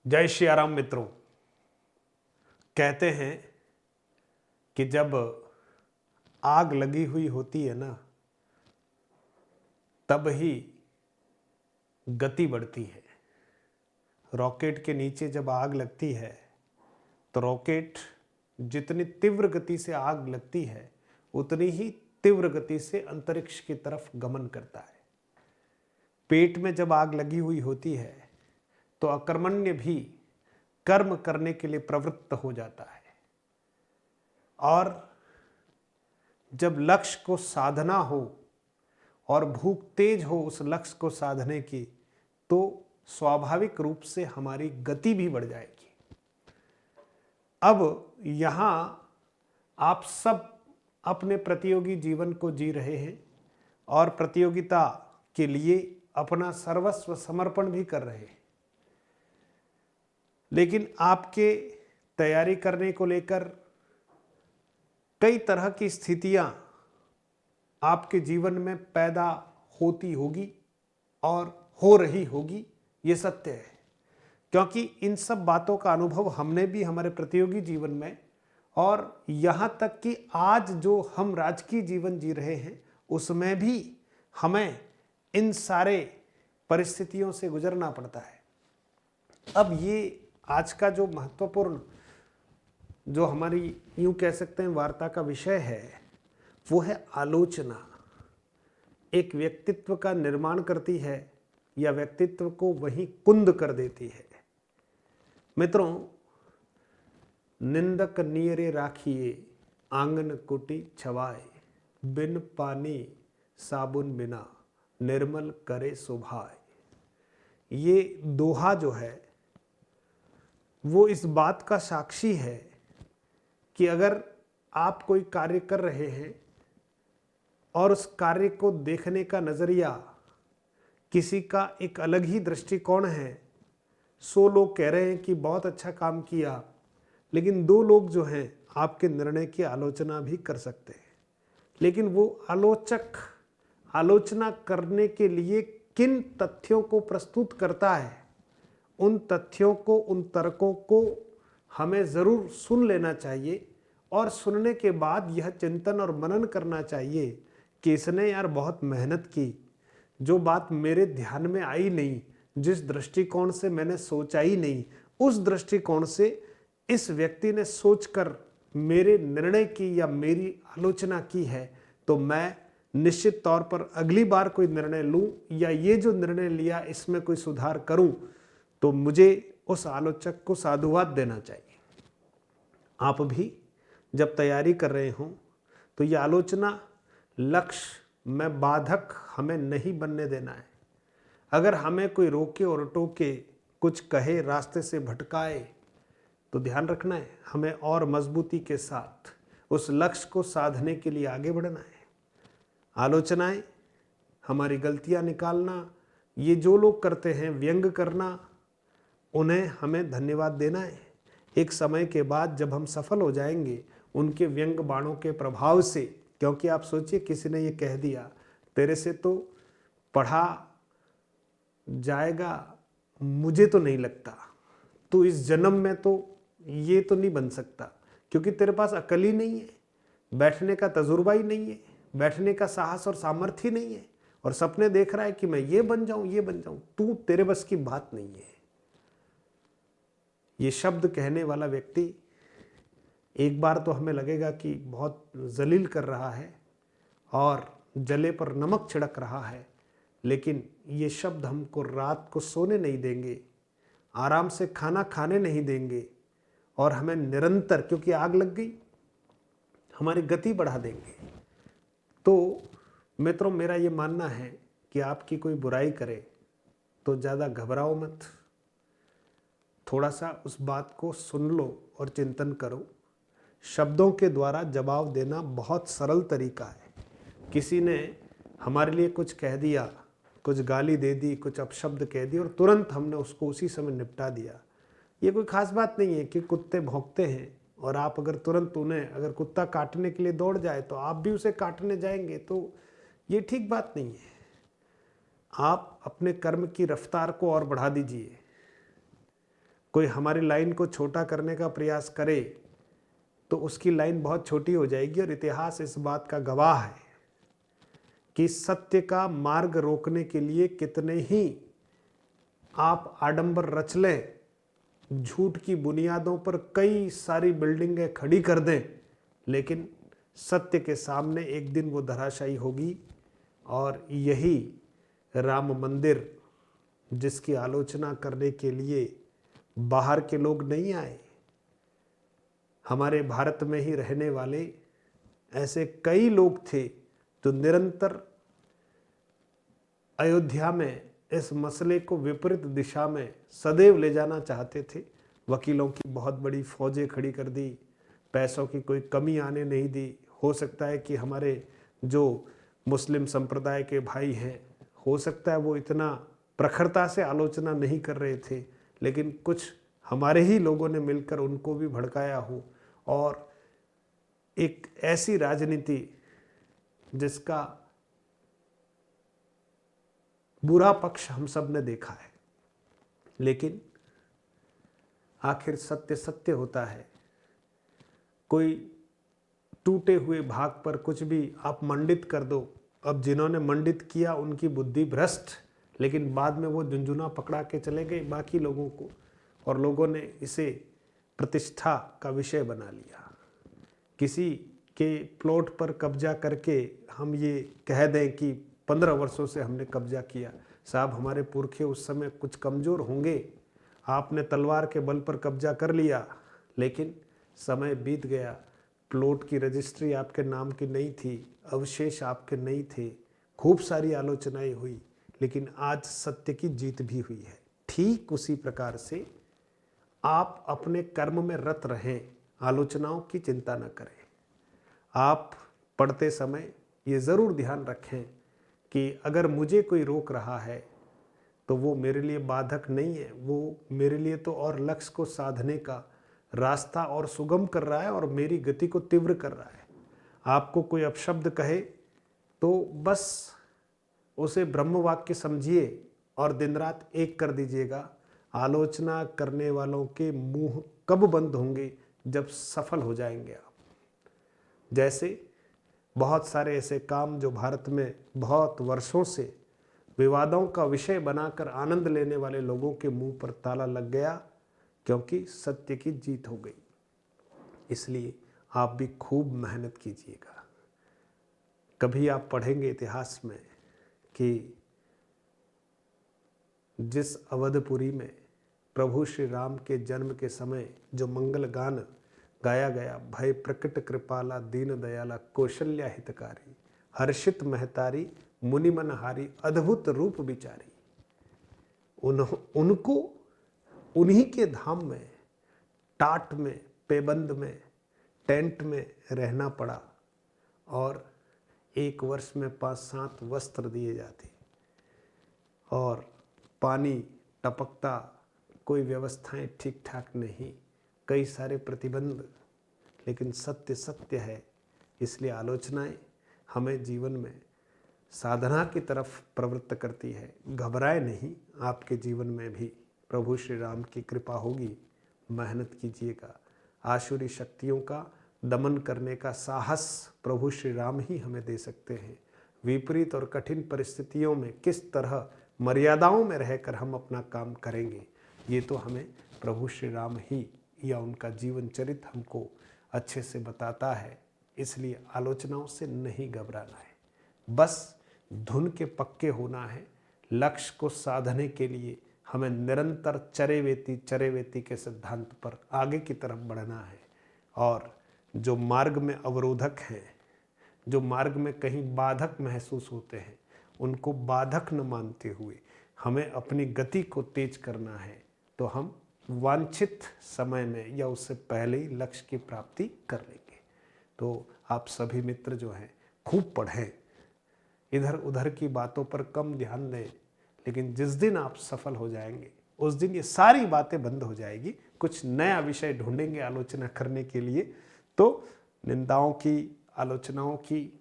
जय श्री राम मित्रों। कहते हैं कि जब आग लगी हुई होती है ना, तब ही गति बढ़ती है। रॉकेट के नीचे जब आग लगती है तो रॉकेट जितनी तीव्र गति से आग लगती है उतनी ही तीव्र गति से अंतरिक्ष की तरफ गमन करता है। पेट में जब आग लगी हुई होती है तो अकर्मण्य भी कर्म करने के लिए प्रवृत्त हो जाता है, और जब लक्ष्य को साधना हो और भूख तेज हो उस लक्ष्य को साधने की, तो स्वाभाविक रूप से हमारी गति भी बढ़ जाएगी। अब यहाँ आप सब अपने प्रतियोगी जीवन को जी रहे हैं और प्रतियोगिता के लिए अपना सर्वस्व समर्पण भी कर रहे हैं, लेकिन आपके तैयारी करने को लेकर कई तरह की स्थितियां आपके जीवन में पैदा होती होगी और हो रही होगी, ये सत्य है। क्योंकि इन सब बातों का अनुभव हमने भी हमारे प्रतियोगी जीवन में, और यहाँ तक कि आज जो हम राजकीय जीवन जी रहे हैं उसमें भी हमें इन सारे परिस्थितियों से गुजरना पड़ता है। अब ये आज का जो महत्वपूर्ण, जो हमारी यूं कह सकते हैं वार्ता का विषय है, वो है आलोचना। एक व्यक्तित्व का निर्माण करती है या व्यक्तित्व को वहीं कुंद कर देती है। मित्रों, निंदक नियरे राखिए आंगन कुटी छवाए, बिन पानी साबुन बिना निर्मल करे सुभाए। ये दोहा जो है वो इस बात का साक्षी है कि अगर आप कोई कार्य कर रहे हैं और उस कार्य को देखने का नज़रिया किसी का एक अलग ही दृष्टिकोण है, 100 लोग कह रहे हैं कि बहुत अच्छा काम किया, लेकिन 2 लोग जो हैं आपके निर्णय की आलोचना भी कर सकते हैं, लेकिन वो आलोचक आलोचना करने के लिए किन तथ्यों को प्रस्तुत करता है, उन तथ्यों को, उन तर्कों को हमें ज़रूर सुन लेना चाहिए, और सुनने के बाद यह चिंतन और मनन करना चाहिए कि इसने यार बहुत मेहनत की, जो बात मेरे ध्यान में आई नहीं, जिस दृष्टिकोण से मैंने सोचा ही नहीं, उस दृष्टिकोण से इस व्यक्ति ने सोचकर मेरे निर्णय की या मेरी आलोचना की है, तो मैं निश्चित तौर पर अगली बार कोई निर्णय लूं या ये जो निर्णय लिया इसमें कोई सुधार करूं, तो मुझे उस आलोचक को साधुवाद देना चाहिए। आप भी जब तैयारी कर रहे हों तो ये आलोचना लक्ष्य में बाधक हमें नहीं बनने देना है। अगर हमें कोई रोके और टोके, कुछ कहे, रास्ते से भटकाए, तो ध्यान रखना है, हमें और मजबूती के साथ उस लक्ष्य को साधने के लिए आगे बढ़ना है। आलोचनाएं, हमारी गलतियां निकालना, ये जो लोग करते हैं, व्यंग करना, उन्हें हमें धन्यवाद देना है। एक समय के बाद जब हम सफल हो जाएंगे उनके व्यंग बाणों के प्रभाव से, क्योंकि आप सोचिए किसी ने ये कह दिया तेरे से तो पढ़ा जाएगा, मुझे तो नहीं लगता, तो इस जन्म में तो ये तो नहीं बन सकता, क्योंकि तेरे पास अकल ही नहीं है, बैठने का तजुर्बा ही नहीं है, बैठने का साहस और सामर्थ्य ही नहीं है, और सपने देख रहा है कि मैं ये बन जाऊं, ये बन जाऊं, तू, तेरे बस की बात नहीं है। ये शब्द कहने वाला व्यक्ति एक बार तो हमें लगेगा कि बहुत जलील कर रहा है और जले पर नमक छिड़क रहा है, लेकिन ये शब्द हमको रात को सोने नहीं देंगे, आराम से खाना खाने नहीं देंगे, और हमें निरंतर, क्योंकि आग लग गई, हमारी गति बढ़ा देंगे। तो मित्रों, मेरा ये मानना है कि आपकी कोई बुराई करे तो ज़्यादा घबराओ मत, थोड़ा सा उस बात को सुन लो और चिंतन करो। शब्दों के द्वारा जवाब देना बहुत सरल तरीका है। किसी ने हमारे लिए कुछ कह दिया, कुछ गाली दे दी, कुछ अपशब्द कह दिए, और तुरंत हमने उसको उसी समय निपटा दिया। ये कोई खास बात नहीं है कि कुत्ते भौंकते हैं और आप अगर तुरंत उन्हें, अगर कुत्ता काटने के लिए दौड़ जाए तो आप भी उसे काटने जाएंगे, तो ये ठीक बात नहीं है। आप अपने कर्म की रफ्तार को और बढ़ा दीजिए। कोई हमारी लाइन को छोटा करने का प्रयास करे तो उसकी लाइन बहुत छोटी हो जाएगी। और इतिहास इस बात का गवाह है कि सत्य का मार्ग रोकने के लिए कितने ही आप आडंबर रच लें, झूठ की बुनियादों पर कई सारी बिल्डिंगें खड़ी कर दें, लेकिन सत्य के सामने एक दिन वो धराशायी होगी। और यही राम मंदिर, जिसकी आलोचना करने के लिए बाहर के लोग नहीं आए, हमारे भारत में ही रहने वाले ऐसे कई लोग थे जो निरंतर अयोध्या में इस मसले को विपरीत दिशा में सदैव ले जाना चाहते थे। वकीलों की बहुत बड़ी फौजें खड़ी कर दी, पैसों की कोई कमी आने नहीं दी। हो सकता है कि हमारे जो मुस्लिम संप्रदाय के भाई हैं, हो सकता है वो इतना प्रखरता से आलोचना नहीं कर रहे थे, लेकिन कुछ हमारे ही लोगों ने मिलकर उनको भी भड़काया हो। और एक ऐसी राजनीति जिसका बुरा पक्ष हम सब ने देखा है, लेकिन आखिर सत्य सत्य होता है। कोई टूटे हुए भाग पर कुछ भी आप मंडित कर दो। अब जिन्होंने मंडित किया उनकी बुद्धि भ्रष्ट, लेकिन बाद में वो झुंझुना पकड़ा के चले गए बाकी लोगों को, और लोगों ने इसे प्रतिष्ठा का विषय बना लिया। किसी के प्लॉट पर कब्जा करके हम ये कह दें कि 15 वर्षों से हमने कब्जा किया। साहब, हमारे पुरखे उस समय कुछ कमज़ोर होंगे, आपने तलवार के बल पर कब्जा कर लिया, लेकिन समय बीत गया, प्लॉट की रजिस्ट्री आपके नाम की नहीं थी, अवशेष आपके नहीं थे, खूब सारी आलोचनाएं हुई, लेकिन आज सत्य की जीत भी हुई है। ठीक उसी प्रकार से आप अपने कर्म में रत रहें, आलोचनाओं की चिंता न करें। आप पढ़ते समय ये ज़रूर ध्यान रखें कि अगर मुझे कोई रोक रहा है तो वो मेरे लिए बाधक नहीं है, वो मेरे लिए तो और लक्ष्य को साधने का रास्ता और सुगम कर रहा है और मेरी गति को तीव्र कर रहा है। आपको कोई अपशब्द कहे तो बस उसे ब्रह्म वाक्य समझिए और दिन रात एक कर दीजिएगा। आलोचना करने वालों के मुंह कब बंद होंगे? जब सफल हो जाएंगे आप। जैसे बहुत सारे ऐसे काम जो भारत में बहुत वर्षों से विवादों का विषय बनाकर आनंद लेने वाले लोगों के मुंह पर ताला लग गया, क्योंकि सत्य की जीत हो गई। इसलिए आप भी खूब मेहनत कीजिएगा। कभी आप पढ़ेंगे इतिहास में कि जिस अवधपुरी में प्रभु श्री राम के जन्म के समय जो मंगल गान गाया गया, भय प्रकट कृपाला दीन दयाला कौशल्या हितकारी हर्षित महतारी मुनि मनहारी अद्भुत रूप विचारी, उनको उन्हीं के धाम में, टाट में, पेबंद में, टेंट में रहना पड़ा और एक वर्ष में 5-7 वस्त्र दिए जाते और पानी टपकता, कोई व्यवस्थाएं ठीक ठाक नहीं, कई सारे प्रतिबंध, लेकिन सत्य सत्य है। इसलिए आलोचनाएं हमें जीवन में साधना की तरफ प्रवृत्त करती है। घबराए नहीं, आपके जीवन में भी प्रभु श्री राम की कृपा होगी। मेहनत कीजिएगा। आसुरी शक्तियों का दमन करने का साहस प्रभु श्री राम ही हमें दे सकते हैं। विपरीत और कठिन परिस्थितियों में किस तरह मर्यादाओं में रहकर हम अपना काम करेंगे, ये तो हमें प्रभु श्री राम ही या उनका जीवन चरित्र हमको अच्छे से बताता है। इसलिए आलोचनाओं से नहीं घबराना है, बस धुन के पक्के होना है। लक्ष्य को साधने के लिए हमें निरंतर चरेवेती के सिद्धांत पर आगे की तरफ बढ़ना है। और जो मार्ग में अवरोधक हैं, जो मार्ग में कहीं बाधक महसूस होते हैं, उनको बाधक न मानते हुए हमें अपनी गति को तेज करना है, तो हम वांछित समय में या उससे पहले ही लक्ष्य की प्राप्ति कर लेंगे। तो आप सभी मित्र जो हैं खूब पढ़ें, इधर उधर की बातों पर कम ध्यान दें, लेकिन जिस दिन आप सफल हो जाएंगे उस दिन ये सारी बातें बंद हो जाएगी। कुछ नया विषय ढूंढेंगे आलोचना करने के लिए। तो निंदाओं की, आलोचनाओं की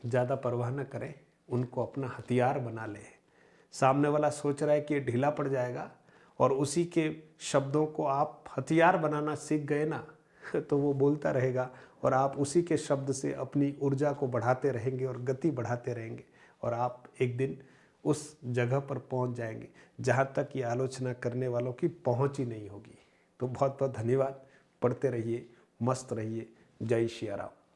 ज़्यादा परवाह न करें, उनको अपना हथियार बना लें। सामने वाला सोच रहा है कि ये ढीला पड़ जाएगा और उसी के शब्दों को आप हथियार बनाना सीख गए ना, तो वो बोलता रहेगा और आप उसी के शब्द से अपनी ऊर्जा को बढ़ाते रहेंगे और गति बढ़ाते रहेंगे, और आप एक दिन उस जगह पर पहुंच जाएंगे जहां तक ये आलोचना करने वालों की पहुंच ही नहीं होगी। तो बहुत बहुत धन्यवाद। पढ़ते रहिए, मस्त रहिए। जय श्री राम।